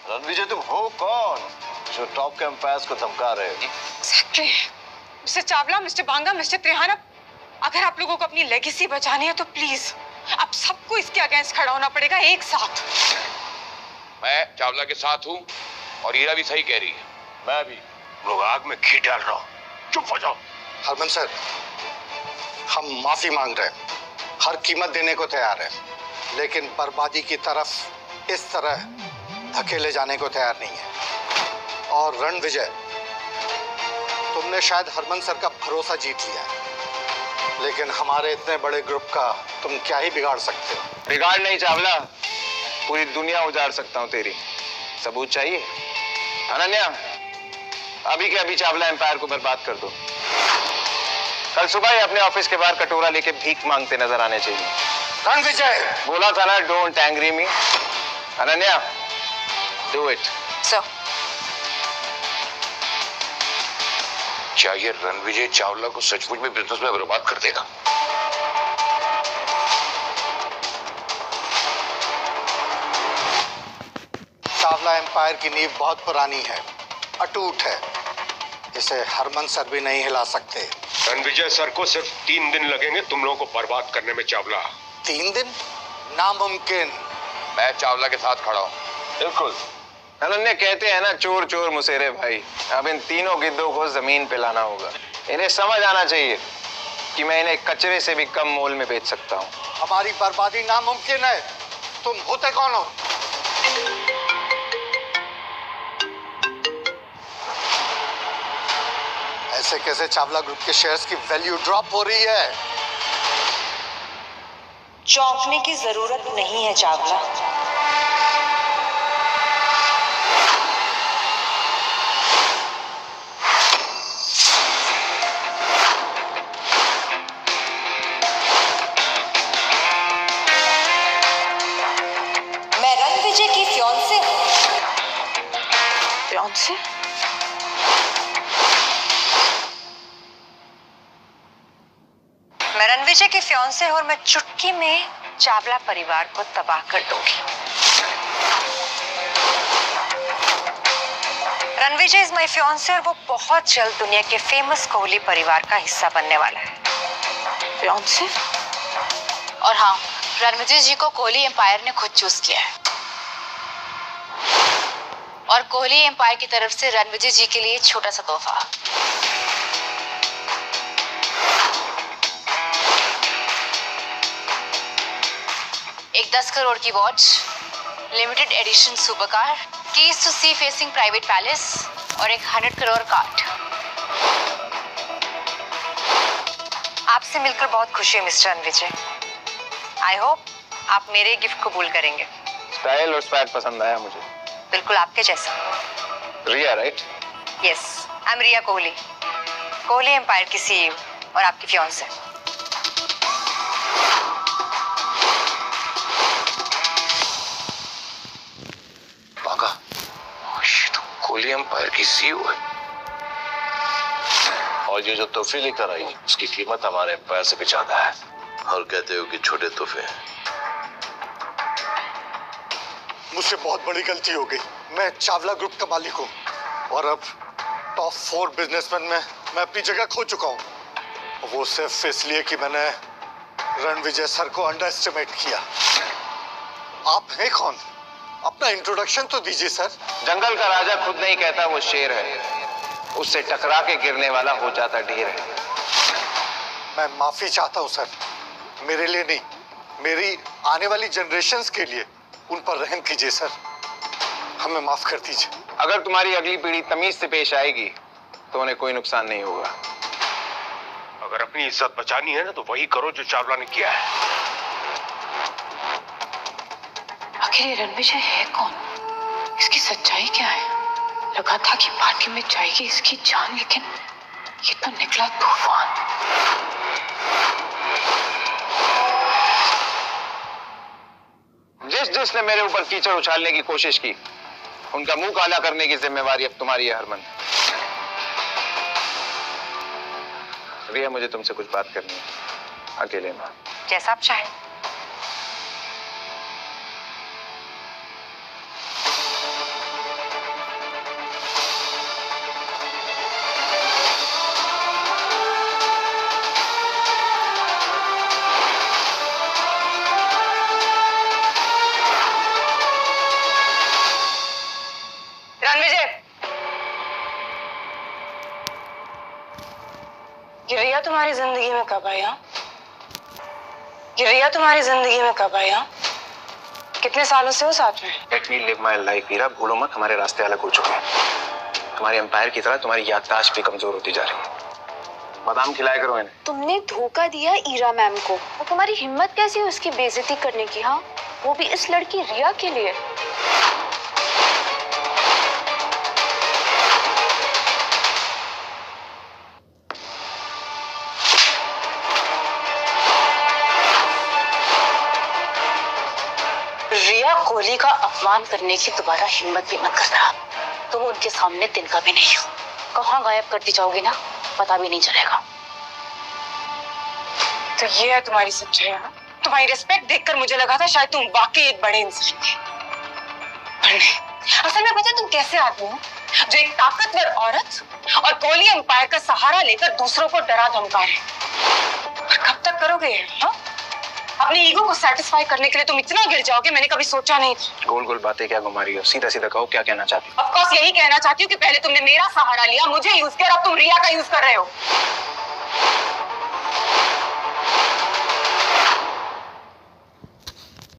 रणविजय तुम हो कौन जो टॉप के एम्पायर्स को धमका रहे हो? Exactly. Mister Chawla, mister Banga, mister Trihana, अगर आप लोगों को अपनी लेगेसी बचानी है तो प्लीज आप सबको इसके अगेंस्ट खड़ा होना पड़ेगा एक साथ। मैं चावला के साथ हूँ और हीरा भी सही कह रही है। मैं भी। लोग आग में घी डाल रहा हूँ। चुप हो जाओ। हरमन सर, हम माफी मांग रहे हैं, हर कीमत देने को तैयार है, लेकिन बर्बादी की तरफ इस तरह धकेले जाने को तैयार नहीं है। और रणविजय, तुमने शायद हरमन सर का भरोसा जीत लिया है, लेकिन हमारे इतने बड़े ग्रुप का तुम क्या ही बिगाड़ सकते हो? बिगाड़ नहीं चावला, पूरी दुनिया उजाड़ सकता हूँ तेरी। सबूत चाहिए? अनन्या, अभी के अभी चावला एम्पायर को बर्बाद कर दो। कल सुबह ही अपने ऑफिस के बाहर कटोरा लेके भीख मांगते नजर आने चाहिए। रणविजय, बोला था ना, don't angry me. Ananya, do it. Sir, क्या ये रणविजय चावला को सचमुच में बिजनेस में बर्बाद कर देगा? चावला एम्पायर की नींव बहुत पुरानी है, अटूट है, इसे हरमन सर भी नहीं हिला सकते। रणविजय सर को सिर्फ 3 दिन लगेंगे तुम लोगों को बर्बाद करने में चावला। 3 दिन? नामुमकिन। मैं चावला के साथ खड़ा हूँ। बिल्कुल। अनन्या, कहते हैं ना, चोर चोर मुसेरे भाई। अब इन तीनों गिद्धों को जमीन पे लाना होगा। इन्हें समझ आना चाहिए कि मैं इन्हें कचरे से भी कम मोल में बेच सकता हूँ। हमारी बर्बादी नामुमकिन है। तुम होते कौन हो? ऐसे कैसे चावला ग्रुप के शेयर्स की वैल्यू ड्रॉप हो रही है? चौंकने की जरूरत नहीं है चावला। मैं रणविजय की फियांसे हूँ। फियांसे? मैं रणविजय की फियांसे और मैं चुटकी में चावला परिवार को तबाह कर दूंगी। रणविजय इज माय फियांसे और वो बहुत जल्द दुनिया के फेमस कोहली परिवार का हिस्सा बनने वाला है। फियांसे? और हाँ, रणविजय जी को कोहली एम्पायर ने खुद चूज किया है और कोहली एम्पायर की तरफ से रणविजय जी के लिए छोटा सा तोहफा। एक 10 करोड़ की watch, limited edition super car, keys to sea facing private palace और एक 100 करोड़ कार्ड। आपसे मिलकर बहुत खुशी है मिस्टर रणविजय। आई होप आप मेरे गिफ्ट कबूल करेंगे। स्टाइल और स्वैग पसंद आया मुझे। बिल्कुल आपके जैसा। Riya, right? Yes, I am Riya Kohli, Kohli empire की सीईओ और आपकी फियांसे। बांगा, ये तो कोहली एम्पायर की सीईओ है। और ये जो तोहफे लेकर आई उसकी कीमत हमारे एम्पायर से भी ज्यादा है। और कहते हो कि छोटे तोहफे हैं। मुझसे बहुत बड़ी गलती हो गई। मैं चावला ग्रुप का मालिक हूँ और अब टॉप 4 बिजनेसमैन में मैं अपनी जगह खो चुका हूँ। वो सिर्फ इसलिए कि मैंने रणविजय सर को अंडर एस्टिमेट किया। आप हैं कौन? अपना इंट्रोडक्शन तो दीजिए सर। जंगल का राजा खुद नहीं कहता वो शेर है, उससे टकरा के गिरने वाला हो जाता ढेर है। मैं माफी चाहता हूँ सर, मेरे लिए नहीं, मेरी आने वाली जनरेशन्स के लिए। उन पर रहम कीजिए सर, हमें माफ कर दीजिए। अगर तुम्हारी अगली पीढ़ी तमीज से पेश आएगी तो उन्हें कोई नुकसान नहीं होगा। अगर अपनी इज्जत बचानी है ना तो वही करो जो चावला ने किया है। आखिर ये रणविजय है कौन? इसकी सच्चाई क्या है? लगा था कि पार्टी में जाएगी इसकी जान, लेकिन ये तो निकला तूफान। जिसने मेरे ऊपर कीचड़ उछालने की कोशिश की, उनका मुंह काला करने की जिम्मेवारी अब तुम्हारी है हरमन। रिया, मुझे तुमसे कुछ बात करनी है, अकेले में। जैसा आप चाहें। रिया तुम्हारी जिंदगी में कब आई? हाँ, ये रिया तुम्हारी जिंदगी में कब आई? हाँ, कितने सालों से हो साथ में? Let me live my life era, भूलो मत हमारे रास्ते अलग हो चुके हैं। तुम्हारी एम्पायर की तरह तुम्हारी याददाश्त भी कमजोर होती जा रही है। बादाम खिलाया करो इन्हें। तुमने धोखा दिया ईरा मैम को, और तुम्हारी हिम्मत कैसी है उसकी बेइज्जती करने की? हाँ, वो भी इस लड़की रिया के लिए। रिया कोहली का अपमान करने की दोबारा हिम्मत भी मत करना। तुम उनके सामने तिनका भी नहीं हो। कहाँ गायब करती जाओगी ना, पता भी नहीं चलेगा। तो ये है तुम्हारी सच्चाई? तुम्हारी रिस्पेक्ट देखकर मुझे लगा था शायद तुम वाकई एक बड़े इंसान थे, पर नहीं। असल में पता तुम कैसे आदमी हो जो एक ताकतवर औरत और कोहली एम्पायर का सहारा लेकर दूसरों को डरा धमका रहे। और कब तक करोगे? हाँ, अपने ईगो को सेटिस्फाई करने के लिए तुम इतना गिर जाओगे, मैंने कभी सोचा नहीं था। गोल गोल बातें क्या घुमा रही हो? सीधा सीधा कहो, क्या कहना चाहती हो? ऑफ कोर्स यही कहना चाहती हूँ कि पहले तुमने मेरा सहारा लिया, मुझे यूज किया, अब तुम रिया का यूज कर रहे हो।